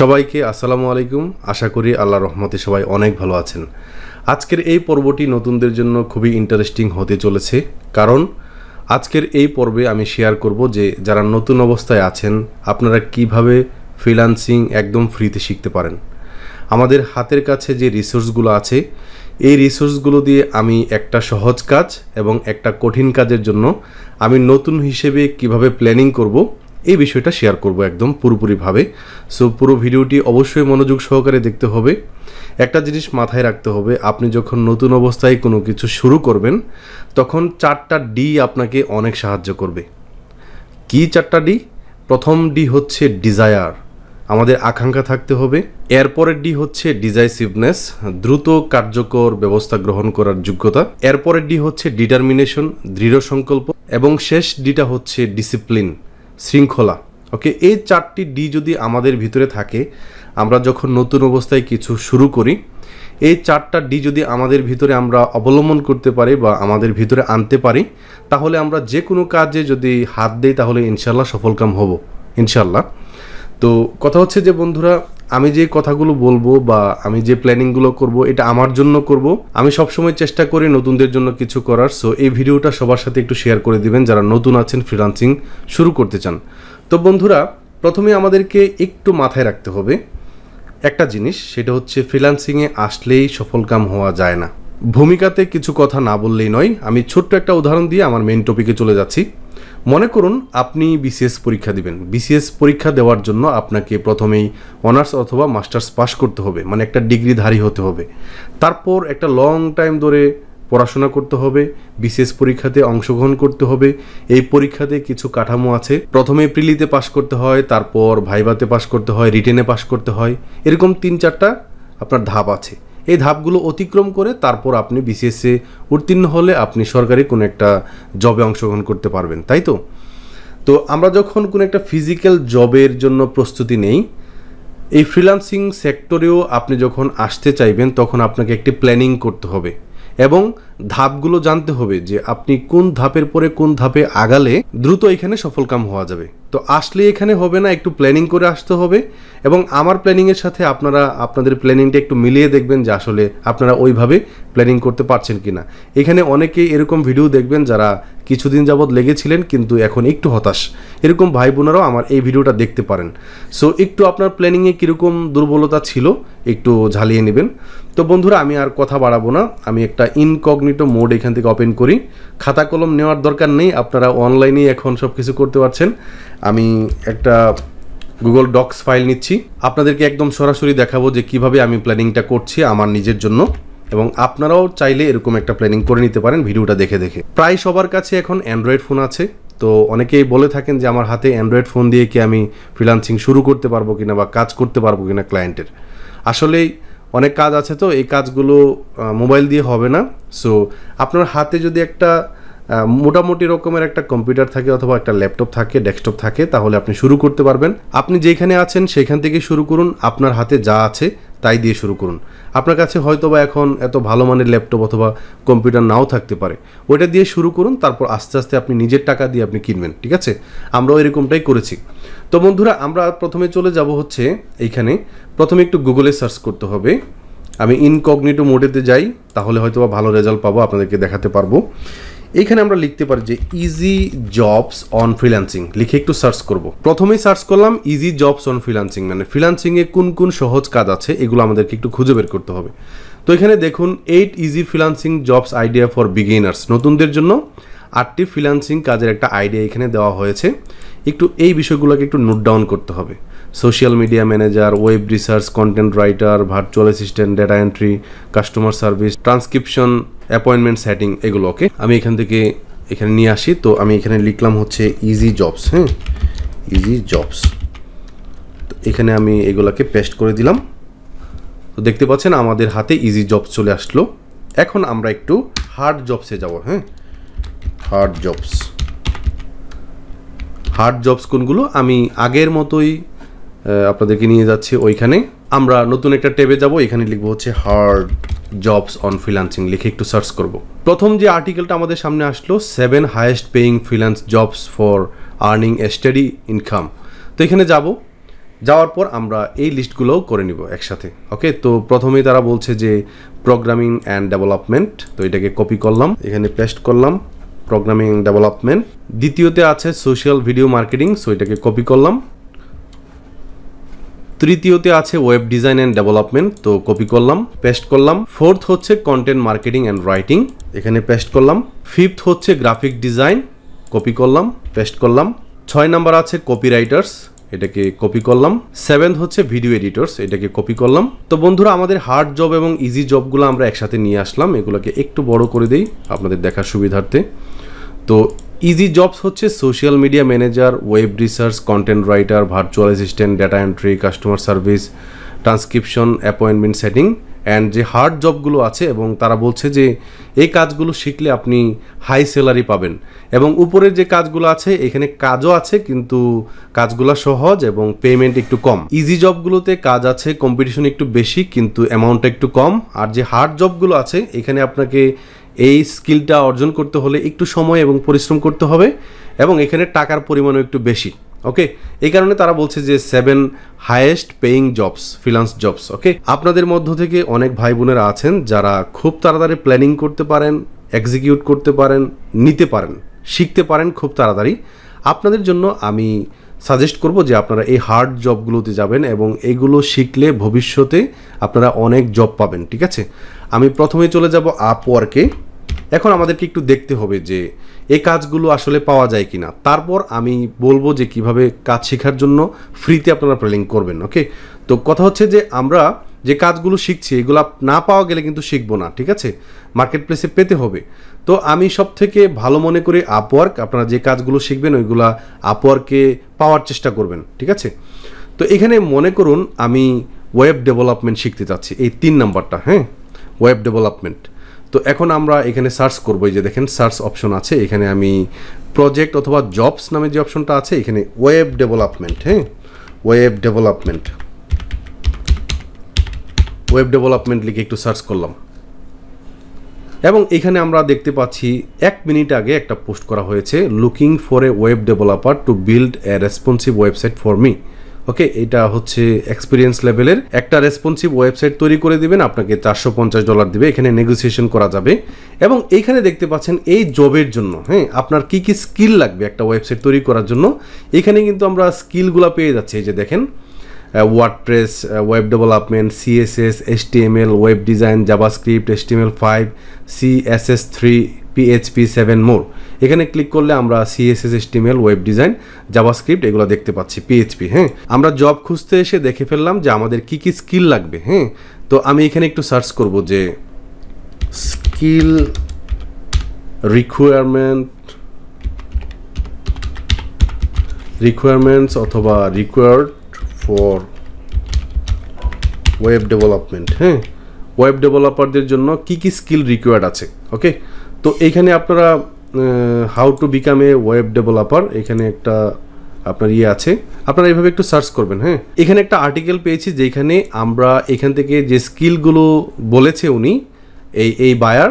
সবাইকে আসসালামু আলাইকুম। আশা করি আল্লাহর রহমতে সবাই অনেক ভালো আছেন। আজকের এই পর্বটি নতুনদের জন্য খুবই ইন্টারেস্টিং হতে চলেছে, কারণ আজকের এই পর্বে আমি শেয়ার করব যে যারা নতুন অবস্থায় আছেন আপনারা কিভাবে ফ্রিল্যান্সিং একদম ফ্রিতে শিখতে পারেন। আমাদের হাতের কাছে যে রিসোর্সগুলো আছে এই রিসোর্সগুলো দিয়ে আমি একটা সহজ কাজ এবং একটা কঠিন কাজের জন্য আমি নতুন হিসেবে কিভাবে প্ল্যানিং করব এই বিষয়টা শেয়ার করব একদম পুরোপুরিভাবে। সো পুরো ভিডিওটি অবশ্যই মনোযোগ সহকারে দেখতে হবে। একটা জিনিস মাথায় রাখতে হবে, আপনি যখন নতুন অবস্থায় কোনো কিছু শুরু করবেন তখন 4টা ডি আপনাকে অনেক সাহায্য করবে। কি 4টা ডি? প্রথম ডি হচ্ছে ডিজায়ার, আমাদের আকাঙ্ক্ষা থাকতে হবে। এরপরের ডি হচ্ছে ডিজাইসিভনেস, দ্রুত কার্যকর ব্যবস্থা গ্রহণ করার যোগ্যতা। এরপরের ডি হচ্ছে ডিটারমিনেশন, দৃঢ় সংকল্প। এবং শেষ ডিটা হচ্ছে ডিসিপ্লিন, শৃঙ্খলা। ওকে, এই 4টি ডি যদি আমাদের ভিতরে থাকে, আমরা যখন নতুন অবস্থায় কিছু শুরু করি, এই 4টা ডি যদি আমাদের ভিতরে আমরা অবলম্বন করতে পারি বা আমাদের ভিতরে আনতে পারি, তাহলে আমরা যে কোনো কাজে যদি হাত দিই তাহলে ইনশাল্লাহ সফলকাম হব ইনশাল্লাহ। তো কথা হচ্ছে যে বন্ধুরা, আমি যে কথাগুলো বলবো বা আমি যে প্ল্যানিংগুলো করব এটা আমার জন্য করব। আমি সবসময় চেষ্টা করি নতুনদের জন্য কিছু করার। সো এই ভিডিওটা সবার সাথে একটু শেয়ার করে দিবেন যারা নতুন আছেন, ফ্রিল্যান্সিং শুরু করতে চান। তো বন্ধুরা, প্রথমে আমাদেরকে একটু মাথায় রাখতে হবে একটা জিনিস, সেটা হচ্ছে ফ্রিল্যান্সিংয়ে আসলেই সফলকাম হওয়া যায় না। ভূমিকাতে কিছু কথা না বললেই নয়। আমি ছোট্ট একটা উদাহরণ দিয়ে আমার মেইন টপিকে চলে যাচ্ছি। মনে করুন আপনি বিসিএস পরীক্ষা দিবেন। বিসিএস পরীক্ষা দেওয়ার জন্য আপনাকে প্রথমেই অনার্স অথবা মাস্টার্স পাস করতে হবে, মানে একটা ডিগ্রিধারী হতে হবে। তারপর একটা লং টাইম ধরে পড়াশোনা করতে হবে, বিসিএস পরীক্ষাতে অংশগ্রহণ করতে হবে। এই পরীক্ষাতে কিছু কাঠামো আছে, প্রথমে প্রিলিতে পাস করতে হয়, তারপর ভাইভাতে পাস করতে হয়, রিটেনে পাস করতে হয়। এরকম 3-4টা আপনার ধাপ আছে। এই ধাপগুলো অতিক্রম করে তারপর আপনি বিসিএসে উত্তীর্ণ হলে আপনি সরকারি কোনো একটা জবে অংশগ্রহণ করতে পারবেন, তাই তো? তো আমরা যখন কোনো একটা ফিজিক্যাল জবের জন্য প্রস্তুতি নেই, এই ফ্রিল্যান্সিং সেক্টরেও আপনি যখন আসতে চাইবেন তখন আপনাকে একটি প্ল্যানিং করতে হবে এবং ধাপগুলো জানতে হবে যে আপনি কোন ধাপের পরে কোন ধাপে আগালে দ্রুত এখানে সফলকাম হওয়া যাবে। তো আসলে এখানে হবে না, একটু প্ল্যানিং করে আসতে হবে। এবং আমার প্ল্যানিংয়ের সাথে আপনারা আপনাদের প্ল্যানিংটা একটু মিলিয়ে দেখবেন যে আসলে আপনারা ওইভাবে প্ল্যানিং করতে পারছেন কিনা। এখানে অনেকেই এরকম ভিডিও দেখবেন যারা কিছুদিন যাবৎ লেগেছিলেন কিন্তু এখন একটু হতাশ, এরকম ভাই বোনেরাও আমার এই ভিডিওটা দেখতে পারেন। সো একটু আপনার প্ল্যানিংয়ে কীরকম দুর্বলতা ছিল একটু ঝালিয়ে নেবেন। তো বন্ধুরা, আমি আর কথা বাড়াবো না, আমি একটা ইনকগনিটো মোড এখান থেকে ওপেন করি। খাতা কলম নেওয়ার দরকার নেই, আপনারা অনলাইনেই এখন সব কিছু করতে পারছেন। আমি একটা গুগল ডক্স ফাইল নিচ্ছি, আপনাদেরকে একদম সরাসরি দেখাবো যে কিভাবে আমি প্ল্যানিংটা করছি আমার নিজের জন্য, এবং আপনারাও চাইলে এরকম একটা প্ল্যানিং করে নিতে পারেন ভিডিওটা দেখে দেখে। প্রায় সবার কাছে এখন অ্যান্ড্রয়েড ফোন আছে, তো অনেকেই বলে থাকেন যে আমার হাতে অ্যান্ড্রয়েড ফোন দিয়ে কি আমি ফ্রিল্যান্সিং শুরু করতে পারবো কিনা বা কাজ করতে পারবো কিনা ক্লায়েন্টের। আসলেই অনেক কাজ আছে, তো এই কাজগুলো মোবাইল দিয়ে হবে না। সো আপনার হাতে যদি একটা মোটামুটি রকমের একটা কম্পিউটার থাকে অথবা একটা ল্যাপটপ থাকে, ডেস্কটপ থাকে, তাহলে আপনি শুরু করতে পারবেন। আপনি যেখানে আছেন সেখান থেকে শুরু করুন, আপনার হাতে যা আছে তাই দিয়ে শুরু করুন। আপনার কাছে হয়তো বা এখন এত ভালো মানের ল্যাপটপ অথবা কম্পিউটার নাও থাকতে পারে, ওইটা দিয়ে শুরু করুন, তারপর আস্তে আস্তে আপনি নিজের টাকা দিয়ে আপনি কিনবেন, ঠিক আছে? আমরাও এরকমটাই করেছি। তো বন্ধুরা, আমরা প্রথমে চলে যাব হচ্ছে এইখানে, প্রথমে একটু গুগলে সার্চ করতে হবে। আমি ইনকগনিটো মোডেতে যাই, তাহলে হয়তো বা ভালো রেজাল্ট পাবো, আপনাদেরকে দেখাতে পারবো। এইখানে আমরা লিখতে পারি যে ইজি জবস অন ফ্রিল্যান্সিং, লিখে একটু সার্চ করব। প্রথমেই সার্চ করলাম ইজি জবস অন ফ্রিল্যান্সিং, মানে ফ্রিল্যান্সিংয়ে কোন কোন সহজ কাজ আছে এগুলো আমাদেরকে একটু খুঁজে বের করতে হবে। তো এখানে দেখুন 8 easy freelancing jobs idea for beginners, নতুনদের জন্য 8টি ফ্রিল্যান্সিং কাজের একটা আইডিয়া এখানে দেওয়া হয়েছে। একটু এই বিষয়গুলোকে একটু নোট ডাউন করতে হবে। Social media manager, web research, content writer, virtual assistant, data entry, customer service, transcription, appointment setting, এগুলো ওকে আমি এখান থেকে এখানে নিয়ে আসি। তো আমি এখানে লিখলাম হচ্ছে ইজি জবস, হ্যাঁ, ইজি জবস। তো এখানে আমি এগুলোকে পেস্ট করে দিলাম। তো দেখতে পাচ্ছেন আমাদের হাতে ইজি জবস চলে আসলো। এখন আমরা একটু হার্ড জবসে যাব। হ্যাঁ, হার্ড জবস। হার্ড জবস কোনগুলো আমি আগের মতোই আপনাদেরকে নিয়ে যাচ্ছি ওইখানে। আমরা নতুন একটা ট্যাবে যাব, এখানে লিখবো হচ্ছে হার্ড জবস অন ফ্রিল্যান্সিং, লিখে একটু সার্চ করব। প্রথম যে আর্টিকেলটা আমাদের সামনে আসলো 7 highest paying freelance jobs for earning A steady income. তো এখানে যাব, যাওয়ার পর আমরা এই লিস্টগুলোও করে নিব একসাথে। ওকে, তো প্রথমেই তারা বলছে যে প্রোগ্রামিং অ্যান্ড ডেভেলপমেন্ট, তো এটাকে কপি করলাম, এখানে পেস্ট করলাম প্রোগ্রামিং অ্যান্ড ডেভেলপমেন্ট। দ্বিতীয়তে আছে সোশ্যাল ভিডিও মার্কেটিং, সো এটাকে কপি করলাম। তৃতীয়তে আছে ওয়েব ডিজাইন অ্যান্ড ডেভেলপমেন্ট, তো কপি করলাম পেস্ট করলাম। ফোর্থ হচ্ছে কন্টেন্ট মার্কেটিং অ্যান্ড রাইটিং, এখানে পেস্ট করলাম। ফিফথ হচ্ছে গ্রাফিক ডিজাইন, কপি করলাম পেস্ট করলাম। 6 নাম্বার আছে কপিরাইটার্স, এটাকে কপি করলাম। 7th হচ্ছে ভিডিও এডিটর্স, এটাকে কপি করলাম। তো বন্ধুরা, আমাদের হার্ড জব এবং ইজি জবগুলো আমরা একসাথে নিয়ে আসলাম, এগুলোকে একটু বড় করে দেই আপনাদের দেখার সুবিধার্থে। তো ইজি জবস হচ্ছে social media manager, web research, content writer, virtual assistant, data entry, customer service, transcription, appointment setting. And যে হার্ড জবগুলো আছে এবং তারা বলছে যে এই কাজগুলো শিখলে আপনি হাই স্যালারি পাবেন, এবং উপরের যে কাজগুলো আছে এখানে কাজও আছে কিন্তু কাজগুলো সহজ এবং পেমেন্ট একটু কম। ইজি জবগুলোতে কাজ আছে, কম্পিটিশন একটু বেশি কিন্তু অ্যামাউন্টটা একটু কম। আর যে হার্ড জবগুলো আছে এখানে আপনাকে এই স্কিলটা অর্জন করতে হলে একটু সময় এবং পরিশ্রম করতে হবে, এবং এখানে টাকার পরিমাণও একটু বেশি। ওকে, এই কারণে তারা বলছে যে 7 highest paying jobs, freelance jobs. Okay, আপনাদের মধ্য থেকে অনেক ভাই বোনেরা আছেন যারা খুব তাড়াতাড়ি প্ল্যানিং করতে পারেন, এক্সিকিউট করতে পারেন, নিতে পারেন, শিখতে পারেন খুব তাড়াতাড়ি। আপনাদের জন্য আমি সাজেস্ট করব যে আপনারা এই হার্ড জবগুলোতে যাবেন এবং এগুলো শিখলে ভবিষ্যতে আপনারা অনেক জব পাবেন। ঠিক আছে, আমি প্রথমে চলে যাব আপওয়ার্কে। এখন আমাদেরকে একটু দেখতে হবে যে এই কাজগুলো আসলে পাওয়া যায় কিনা, তারপর আমি বলবো যে কিভাবে কাজ শেখার জন্য ফ্রিতে আপনারা প্ল্যানিং করবেন। ওকে, তো কথা হচ্ছে যে আমরা যে কাজগুলো শিখছি এগুলো না পাওয়া গেলে কিন্তু শিখবো না। ঠিক আছে, মার্কেট প্লেসে পেতে হবে। তো আমি সব থেকে ভালো মনে করি আপওয়ার্ক। আপনারা যে কাজগুলো শিখবেন ওইগুলা আপওয়ার্কে পাওয়ার চেষ্টা করবেন। ঠিক আছে, তো এখানে মনে করুন আমি ওয়েব ডেভেলপমেন্ট শিখতে চাচ্ছি, এই 3 নাম্বারটা, হ্যাঁ, ওয়েব ডেভেলপমেন্ট। তো এখন আমরা এখানে সার্চ করবো, এই যে দেখেন সার্চ অপশন আছে, এখানে আমি প্রজেক্ট অথবা জবস নামে যে অপশনটা আছে এখানে ওয়েব ডেভেলপমেন্ট, হ্যাঁ, ওয়েব ডেভেলপমেন্ট লিখে একটু সার্চ করলাম, এবং এখানে আমরা দেখতে পাচ্ছি 1 মিনিট আগে একটা পোস্ট করা হয়েছে, looking for a web developer to build a responsive website for me. Okay, এটা হচ্ছে এক্সপিরিয়েন্স লেভেলের একটা রেসপন্সিভ ওয়েবসাইট তৈরি করে দিবেন, আপনাকে $450 দিবে, এখানে নেগোসিয়েশন করা যাবে। এবং এইখানে দেখতে পাচ্ছেন এই জবের জন্য, হ্যাঁ, আপনার কি কি স্কিল লাগবে একটা ওয়েবসাইট তৈরি করার জন্য, এখানে কিন্তু আমরা স্কিলগুলো পেয়ে যাচ্ছি। এই যে দেখেন WordPress, web development, CSS, HTML, web design, JavaScript, HTML5, CSS3, PHP 7 মোর। এখানে ক্লিক করলে আমরা CSS, HTML, web design, JavaScript এগুলো দেখতে পাচ্ছি, PHP। হ্যাঁ, আমরা জব খুঁজতে এসে দেখে ফেললাম যে আমাদের কি কি স্কিল লাগবে। হ্যাঁ, তো আমি এখানে একটু সার্চ করব যে স্কিল রিকোয়ারমেন্টস অথবা রিকোয়ার্ড ফর ওয়েব ডেভেলপমেন্ট। হ্যাঁ, ওয়েব ডেভেলপারদের জন্য কি কি স্কিল রিকোয়ার্ড আছে। ওকে, তো এইখানে আপনারা how to become a web developer, এখানে একটা আপনার আছে, আপনারা এইভাবে একটু সার্চ করবেন। হ্যাঁ, এখানে একটা আর্টিকেল পেয়েছি যেখানে আমরা এখান থেকে যে স্কিলগুলো বলেছে উনি, এই বায়ার,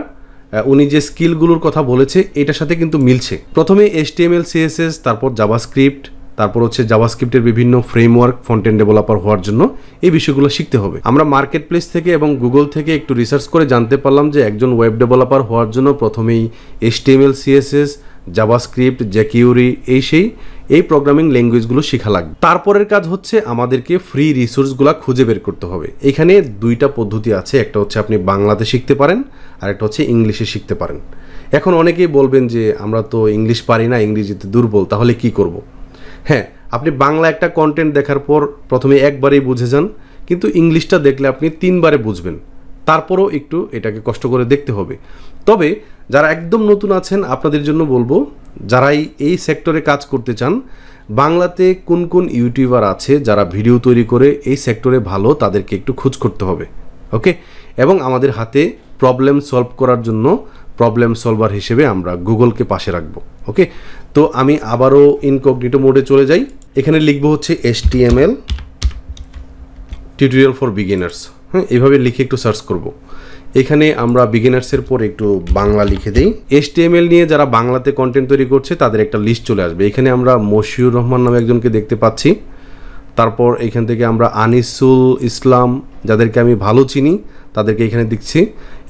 উনি যে স্কিলগুলোর কথা বলেছে এটার সাথে কিন্তু মিলছে। প্রথমে HTML, CSS, তারপর জাভাস্ক্রিপ্ট, তারপর হচ্ছে জাভাস্ক্রিপ্টের বিভিন্ন ফ্রেমওয়ার্ক, ফ্রন্ট-এন্ড ডেভেলপার হওয়ার জন্য এই বিষয়গুলো শিখতে হবে। আমরা মার্কেট প্লেস থেকে এবং গুগল থেকে একটু রিসার্চ করে জানতে পারলাম যে একজন ওয়েব ডেভেলপার হওয়ার জন্য প্রথমেই HTML, CSS, জাভাস্ক্রিপ্ট, jQuery এই প্রোগ্রামিং ল্যাঙ্গুয়েজগুলো শেখা লাগবে। তারপরের কাজ হচ্ছে আমাদেরকে ফ্রি রিসোর্সগুলো খুঁজে বের করতে হবে। এখানে 2টা পদ্ধতি আছে, একটা হচ্ছে আপনি বাংলাতে শিখতে পারেন আর একটা হচ্ছে ইংলিশে শিখতে পারেন। এখন অনেকেই বলবেন যে আমরা তো ইংলিশ পারি না, ইংরেজিতে দুর্বল, তাহলে কি করব? হ্যাঁ, আপনি বাংলা একটা কন্টেন্ট দেখার পর প্রথমে একবারেই বুঝে যান, কিন্তু ইংলিশটা দেখলে আপনি 3বারে বুঝবেন, তারপরও একটু এটাকে কষ্ট করে দেখতে হবে। তবে যারা একদম নতুন আছেন আপনাদের জন্য বলবো, যারাই এই সেক্টরে কাজ করতে চান, বাংলাতে কোন কোন ইউটিউবার আছে যারা ভিডিও তৈরি করে এই সেক্টরে ভালো, তাদেরকে একটু খোঁজ করতে হবে। ওকে, এবং আমাদের হাতে প্রবলেম সলভ করার জন্য প্রবলেম সলভার হিসেবে আমরা গুগলকে পাশে রাখবো। ওকে, তো আমি আবারও ইনকগনিটো মোডে চলে যাই, এখানে লিখবো হচ্ছে HTML টিউটোরিয়াল ফর বিগিনার্স। হ্যাঁ, এইভাবে লিখে একটু সার্চ করব। এখানে আমরা বিগিনার্সের পর একটু বাংলা লিখে দিই। HTML নিয়ে যারা বাংলাতে কন্টেন্ট তৈরি করছে তাদের একটা লিস্ট চলে আসবে। এখানে আমরা মশিউর রহমান নামে একজনকে দেখতে পাচ্ছি, তারপর এখান থেকে আমরা আনিসুল ইসলাম, যাদেরকে আমি ভালো চিনি তাদেরকে এখানে দেখছি।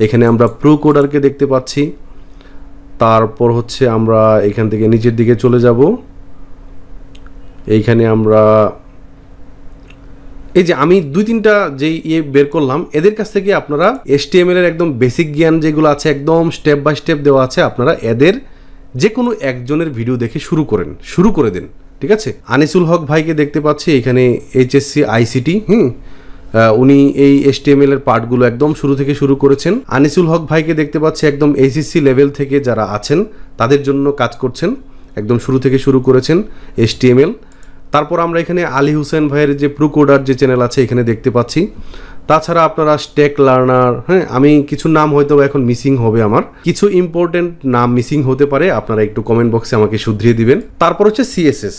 এখানে আমরা প্রো কোডারকে দেখতে পাচ্ছি। তারপর হচ্ছে আমরা এখান থেকে নিচের দিকে চলে যাব। এইখানে আমরা এই যে আমি 2-3টা যে বের করলাম, এদের কাছ থেকে আপনারা HTML এর একদম বেসিক জ্ঞান যেগুলো আছে একদম স্টেপ বাই স্টেপ দেওয়া আছে, আপনারা এদের যে কোনো একজনের ভিডিও দেখে শুরু করে দেন, ঠিক আছে। আনিসুল হক ভাইকে দেখতে পাচ্ছি এখানে HSC ICT, উনি এই HTML এর পার্টগুলো একদম শুরু থেকে শুরু করেছেন। আনিসুল হক ভাইকে দেখতে পাচ্ছি একদম ACC লেভেল থেকে যারা আছেন তাদের জন্য কাজ করছেন, একদম শুরু থেকে শুরু করেছেন HTML। তারপর আমরা এখানে আলী হোসেন ভাইয়ের যে প্রো কোডার যে চ্যানেল আছে এখানে দেখতে পাচ্ছি। তাছাড়া আপনারা স্টেক লার্নার, আমি কিছু নাম হয়তো এখন মিসিং হবে, আমার কিছু ইম্পর্টেন্ট নাম মিসিং হতে পারে, আপনারা একটু কমেন্ট বক্সে আমাকে শুধরিয়ে দিবেন। তারপর হচ্ছে CSS,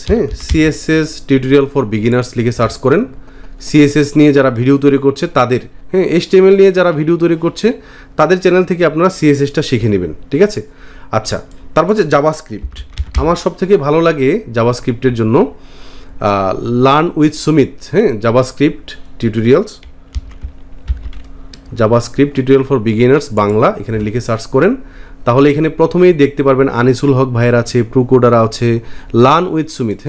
CSS tutorial for beginners লিখে সার্চ করেন। CSS নিয়ে যারা ভিডিও তৈরি করছে তাদের, HTML নিয়ে যারা ভিডিও তৈরি করছে তাদের চ্যানেল থেকে আপনারা CSSটা শিখে নেবেন, ঠিক আছে। আচ্ছা, তারপর হচ্ছে জাভাস্ক্রিপ্ট। আমার সব থেকে ভালো লাগে জাভাস্ক্রিপ্টের জন্য learn with Sumit, JavaScript tutorial for beginners Bangla, এখানে লিখে সার্চ করেন। তাহলে এখানে প্রথমেই দেখতে পারবেন আনিসুল হক ভাইয়ের আছে, প্রো কোডার আছে, লার্ন উইথ সুমিত,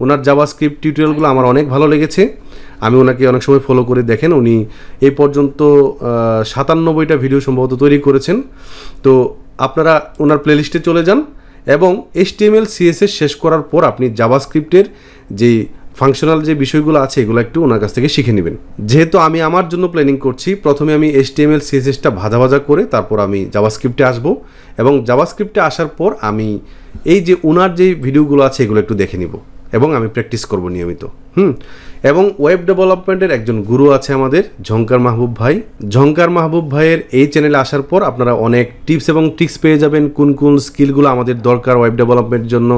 ওনার জাভাস্ক্রিপ্ট টিউটোরিয়ালগুলো আমার অনেক ভালো লেগেছে। আমি ওনাকে অনেক সময় ফলো করে, দেখেন উনি এই পর্যন্ত 97টা ভিডিও সম্ভবত তৈরি করেছেন। তো আপনারা ওনার প্লেলিস্টে চলে যান এবং HTML CSS শেষ করার পর আপনি জাভাস্ক্রিপ্টের যে ফাংশনাল যে বিষয়গুলো আছে এগুলো একটু ওনার কাছ থেকে শিখে নেবেন। যেহেতু আমি আমার জন্য প্ল্যানিং করছি, প্রথমে আমি HTML CSSটা ভাজা করে তারপর আমি জাভাস্ক্রিপ্টে আসব, এবং জাভাস্ক্রিপ্টে আসার পর আমি এই যে ওনার যে ভিডিওগুলো আছে এগুলো একটু দেখে নিব এবং আমি প্র্যাকটিস করব নিয়মিত। এবং ওয়েব ডেভেলপমেন্টের একজন গুরু আছে আমাদের ঝঙ্কার মাহবুব ভাই। ঝঙ্কার মাহবুব ভাইয়ের এই চ্যানেলে আসার পর আপনারা অনেক টিপস এবং ট্রিক্স পেয়ে যাবেন, কোন কোন স্কিলগুলো আমাদের দরকার ওয়েব ডেভেলপমেন্টের জন্য,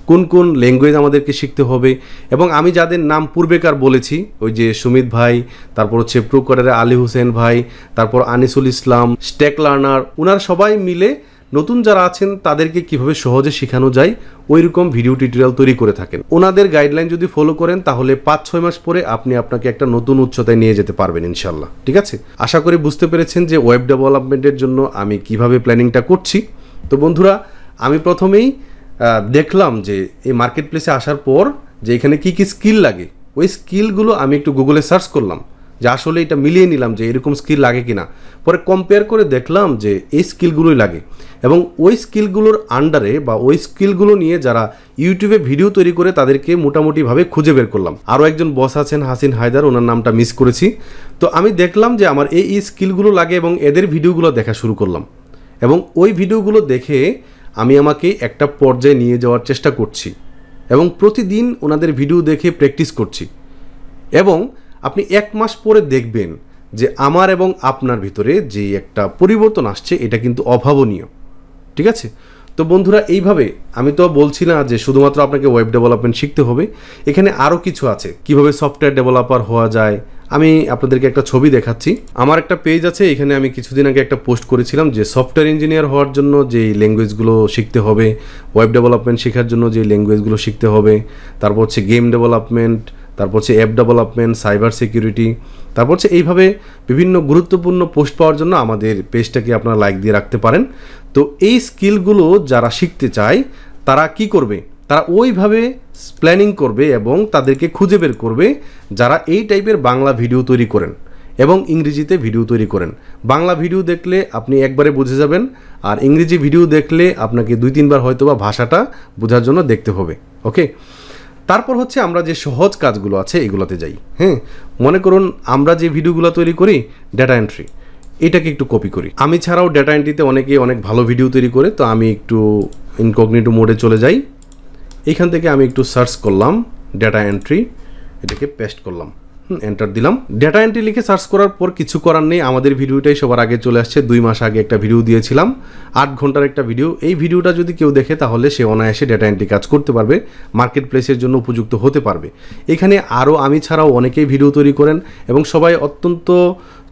কোন কোন ল্যাঙ্গুয়েজ আমাদেরকে শিখতে হবে। এবং আমি যাদের নাম পূর্বেকার বলেছি, ওই যে সুমিত ভাই, তারপর হচ্ছে প্রো কোডারের আলী হোসেন ভাই, তারপর আনিসুল ইসলাম, স্টেক লার্নার, ওনারা সবাই মিলে নতুন যারা আছেন তাদেরকে কিভাবে সহজে শেখানো যায় ওই রকম ভিডিও টিউটোরিয়াল তৈরি করে থাকেন। ওনাদের গাইডলাইন যদি ফলো করেন তাহলে 5-6 মাস পরে আপনি আপনাকে একটা নতুন উচ্চতায় নিয়ে যেতে পারবেন ইনশাল্লাহ, ঠিক আছে। আশা করি বুঝতে পেরেছেন যে ওয়েব ডেভেলপমেন্টের জন্য আমি কিভাবে প্ল্যানিংটা করছি। তো বন্ধুরা, আমি প্রথমেই দেখলাম যে এই মার্কেট প্লেসে আসার পর যে এখানে কি কি স্কিল লাগে, ওই স্কিলগুলো আমি একটু গুগলে সার্চ করলাম, যে আসলে এটা মিলিয়ে নিলাম যে এরকম স্কিল লাগে কিনা। পরে কম্পেয়ার করে দেখলাম যে এই স্কিলগুলোই লাগে, এবং ওই স্কিলগুলোর আন্ডারে বা ওই স্কিলগুলো নিয়ে যারা ইউটিউবে ভিডিও তৈরি করে তাদেরকে মোটামুটিভাবে খুঁজে বের করলাম। আরও একজন বস আছেন হাসিন হায়দার, ওনার নামটা মিস করেছি। তো আমি দেখলাম যে আমার এই স্কিলগুলো লাগে এবং এদের ভিডিওগুলো দেখা শুরু করলাম, এবং ওই ভিডিওগুলো দেখে আমি আমাকে একটা পর্যায়ে নিয়ে যাওয়ার চেষ্টা করছি, এবং প্রতিদিন ওনাদের ভিডিও দেখে প্র্যাকটিস করছি। এবং আপনি 1 মাস পরে দেখবেন যে আমার এবং আপনার ভিতরে যে একটা পরিবর্তন আসছে, এটা কিন্তু অভাবনীয়, ঠিক আছে। তো বন্ধুরা, এইভাবে আমি তো বলছি না যে শুধুমাত্র আপনাকে ওয়েব ডেভেলপমেন্ট শিখতে হবে, এখানে আরও কিছু আছে, কিভাবে সফটওয়্যার ডেভেলপার হওয়া যায়। আমি আপনাদেরকে একটা ছবি দেখাচ্ছি। আমার একটা পেজ আছে, এখানে আমি কিছুদিন আগে একটা পোস্ট করেছিলাম যে সফটওয়্যার ইঞ্জিনিয়ার হওয়ার জন্য যে ল্যাঙ্গুয়েজগুলো শিখতে হবে, ওয়েব ডেভেলপমেন্ট শেখার জন্য যে ল্যাঙ্গুয়েজগুলো শিখতে হবে, তারপর হচ্ছে গেম ডেভেলপমেন্ট, তারপর হচ্ছে অ্যাপ ডেভেলপমেন্ট, সাইবার সিকিউরিটি, তারপর হচ্ছে এইভাবে বিভিন্ন গুরুত্বপূর্ণ পোস্ট পাওয়ার জন্য আমাদের পেজটাকে আপনারা লাইক দিয়ে রাখতে পারেন। তো এই স্কিলগুলো যারা শিখতে চায় তারা কি করবে, তারা ওইভাবে প্ল্যানিং করবে এবং তাদেরকে খুঁজে বের করবে যারা এই টাইপের বাংলা ভিডিও তৈরি করেন এবং ইংরেজিতে ভিডিও তৈরি করেন। বাংলা ভিডিও দেখলে আপনি একবারে বুঝে যাবেন, আর ইংরেজি ভিডিও দেখলে আপনাকে 2-3 বার হয়তো বা ভাষাটা বোঝার জন্য দেখতে হবে, ওকে। তারপর হচ্ছে আমরা যে সহজ কাজগুলো আছে এগুলোতে যাই। মনে করুন আমরা যে ভিডিওগুলো তৈরি করি ডেটা এন্ট্রি, এটাকে একটু কপি করি। আমি ছাড়াও ডেটা এন্ট্রিতে অনেক ভালো ভিডিও তৈরি করে, তো আমি একটু ইনকগনিটো মোডে চলে যাই। এইখান থেকে আমি একটু সার্চ করলাম ডেটা এন্ট্রি, এটাকে পেস্ট করলাম, এন্টার দিলাম। ডেটা এন্ট্রি লিখে সার্চ করার পর কিছু করার নেই, আমাদের ভিডিওটাই সবার আগে চলে আসছে। 2 মাস আগে একটা ভিডিও দিয়েছিলাম, 8 ঘন্টার একটা ভিডিও। এই ভিডিওটা যদি কেউ দেখে তাহলে সে অনায়াসে ডেটা এন্ট্রি কাজ করতে পারবে, মার্কেট প্লেসের জন্য উপযুক্ত হতে পারবে। এখানে আরও আমি ছাড়াও অনেকেই ভিডিও তৈরি করেন এবং সবাই অত্যন্ত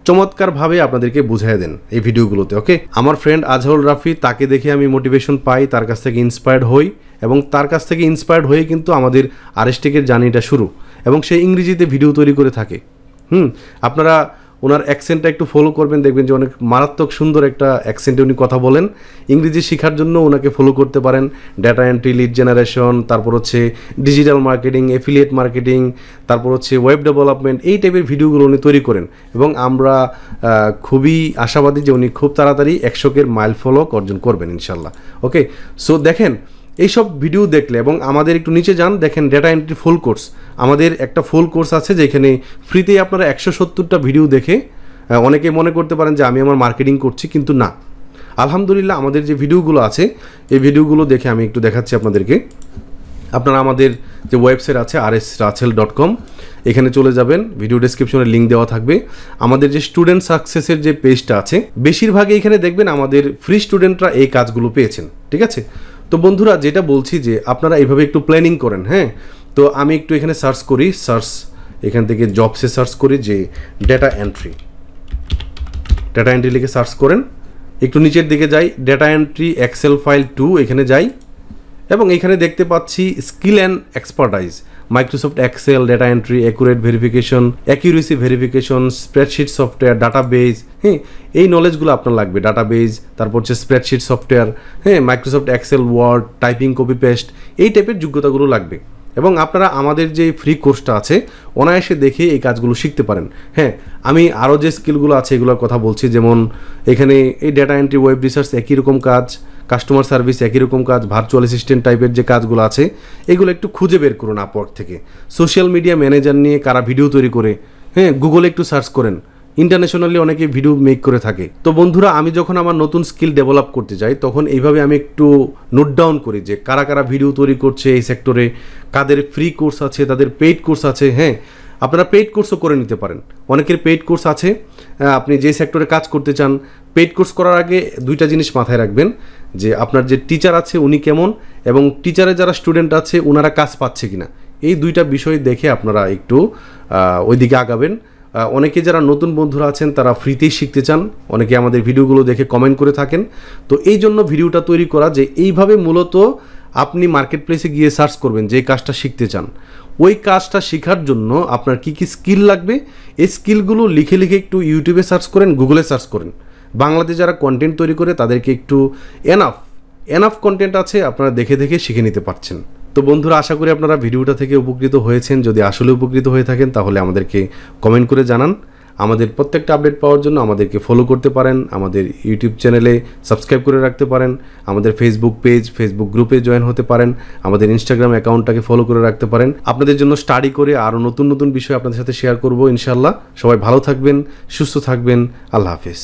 চমৎকারভাবে আপনাদেরকে বুঝিয়ে দেন এই ভিডিওগুলোতে, ওকে। আমার ফ্রেন্ড আজহারুল রাফি, তাকে দেখে আমি মোটিভেশন পাই, তার কাছ থেকে ইন্সপায়ার্ড হই, এবং তার কাছ থেকে ইন্সপায়ার্ড হয়ে কিন্তু আমাদের আরএসটেকের জার্নিটা শুরু। এবং সে ইংরেজিতে ভিডিও তৈরি করে থাকে। আপনারা ওনার অ্যাকসেন্টটা একটু ফলো করবেন, দেখবেন যে অনেক মারাত্মক সুন্দর একটা অ্যাকসেন্টে উনি কথা বলেন। ইংরেজি শেখার জন্য ওনাকে ফলো করতে পারেন। ডাটা এন্ট্রি, লিড জেনারেশন, তারপর হচ্ছে ডিজিটাল মার্কেটিং, অ্যাফিলিয়েট মার্কেটিং, তারপর হচ্ছে ওয়েব ডেভেলপমেন্ট, এই টাইপের ভিডিওগুলো উনি তৈরি করেন এবং আমরা খুবই আশাবাদী যে উনি খুব তাড়াতাড়ি 100 মাইল ফলক অর্জন করবেন ইনশাল্লাহ। ওকে, সো দেখেন এইসব ভিডিও দেখলে এবং আমাদের একটু নিচে যান, দেখেন ডেটা এন্ট্রি ফুল কোর্স, আমাদের একটা ফুল কোর্স আছে যেখানে ফ্রিতেই আপনারা 170টা ভিডিও দেখে অনেকে মনে করতে পারেন যে আমি আমার মার্কেটিং করছি, কিন্তু না, আলহামদুলিল্লাহ আমাদের যে ভিডিওগুলো আছে এই ভিডিওগুলো দেখে আমি একটু দেখাচ্ছি আপনাদেরকে। আপনারা আমাদের যে ওয়েবসাইট আছে rsrachel.com, এখানে চলে যাবেন, ভিডিও ডেসক্রিপশনে লিঙ্ক দেওয়া থাকবে। আমাদের যে স্টুডেন্ট সাকসেসের যে পেজটা আছে, বেশিরভাগই এখানে দেখবেন আমাদের ফ্রি স্টুডেন্টরা এই কাজগুলো পেয়েছেন, ঠিক আছে? তো বন্ধুরা, যেটা বলছি যে আপনারা এইভাবে একটু প্ল্যানিং করেন। হ্যাঁ, তো আমি একটু এখানে সার্চ করি, এখান থেকে জবসে সার্চ করি যে ডেটা এন্ট্রি লিখে সার্চ করেন। একটু নিচের দিকে যাই, ডেটা এন্ট্রি এক্সেল ফাইল 2, এখানে যাই এবং এখানে দেখতে পাচ্ছি skill and expertise, Microsoft Excel, data entry, accuracy verification, spreadsheet software, database. হ্যাঁ, এই নলেজগুলো আপনার লাগবে। ডাটাবেজ, তারপর হচ্ছে স্প্রেডশিট সফটওয়্যার, হ্যাঁ, Microsoft Excel, Word, typing, copy paste, এই টাইপের যোগ্যতাগুলো লাগবে। এবং আপনারা আমাদের যে ফ্রি কোর্সটা আছে অনায়াসে দেখে এই কাজগুলো শিখতে পারেন। হ্যাঁ, আমি আরও যে স্কিলগুলো আছে এগুলোর কথা বলছি, যেমন এখানে এই ডেটা এন্ট্রি, ওয়েব রিসার্চ একই রকম কাজ, কাস্টমার সার্ভিস একই রকম কাজ, ভার্চুয়াল অ্যাসিস্ট্যান্ট টাইপের যে কাজগুলো আছে এগুলো একটু খুঁজে বের করুন আপওয়ার্ক থেকে। সোশ্যাল মিডিয়া ম্যানেজার নিয়ে কারা ভিডিও তৈরি করে, হ্যাঁ, গুগলে একটু সার্চ করেন, ইন্টারন্যাশনালি অনেকে ভিডিও মেক করে থাকে। তো বন্ধুরা, আমি যখন আমার নতুন স্কিল ডেভেলপ করতে যাই তখন এইভাবে আমি একটু নোট ডাউন করি যে কারা কারা ভিডিও তৈরি করছে এই সেক্টরে, কাদের ফ্রি কোর্স আছে, তাদের পেইড কোর্স আছে। হ্যাঁ, আপনারা পেইড কোর্সও করে নিতে পারেন, অনেকের পেইড কোর্স আছে। আপনি যে সেক্টরে কাজ করতে চান, পেইড কোর্স করার আগে দুইটা জিনিস মাথায় রাখবেন, যে আপনার যে টিচার আছে উনি কেমন, এবং টিচারের যারা স্টুডেন্ট আছে ওনারা কাজ পাচ্ছে কিনা, এই দুইটা বিষয় দেখে আপনারা একটু ওইদিকে আগাবেন। অনেকে যারা নতুন বন্ধুরা আছেন তারা ফ্রিতেই শিখতে চান, অনেকে আমাদের ভিডিওগুলো দেখে কমেন্ট করে থাকেন। তো এই জন্য ভিডিওটা তৈরি করা, যে এইভাবে মূলত আপনি মার্কেট প্লেসে গিয়ে সার্চ করবেন যে কাজটা শিখতে চান, ওই কাজটা শেখার জন্য আপনার কি কি স্কিল লাগবে, এই স্কিলগুলো লিখে লিখে একটু ইউটিউবে সার্চ করেন, গুগলে সার্চ করেন। বাংলাদেশে যারা কন্টেন্ট তৈরি করে তাদেরকে একটু এনাফ কন্টেন্ট আছে, আপনারা দেখে দেখে শিখে নিতে পারছেন। তো বন্ধুরা, আশা করি আপনারা ভিডিওটা থেকে উপকৃত হয়েছেন। যদি আসলে উপকৃত হয়ে থাকেন তাহলে আমাদেরকে কমেন্ট করে জানান। আমাদের প্রত্যেকটা আপডেট পাওয়ার জন্য আমাদেরকে ফলো করতে পারেন, আমাদের ইউটিউব চ্যানেলে সাবস্ক্রাইব করে রাখতে পারেন, আমাদের ফেসবুক পেজ, ফেসবুক গ্রুপে জয়েন হতে পারেন, আমাদের ইনস্টাগ্রাম অ্যাকাউন্টটাকে ফলো করে রাখতে পারেন। আপনাদের জন্য স্টাডি করে আরও নতুন নতুন বিষয় আপনাদের সাথে শেয়ার করব ইনশাল্লাহ। সবাই ভালো থাকবেন, সুস্থ থাকবেন। আল্লাহ হাফেজ।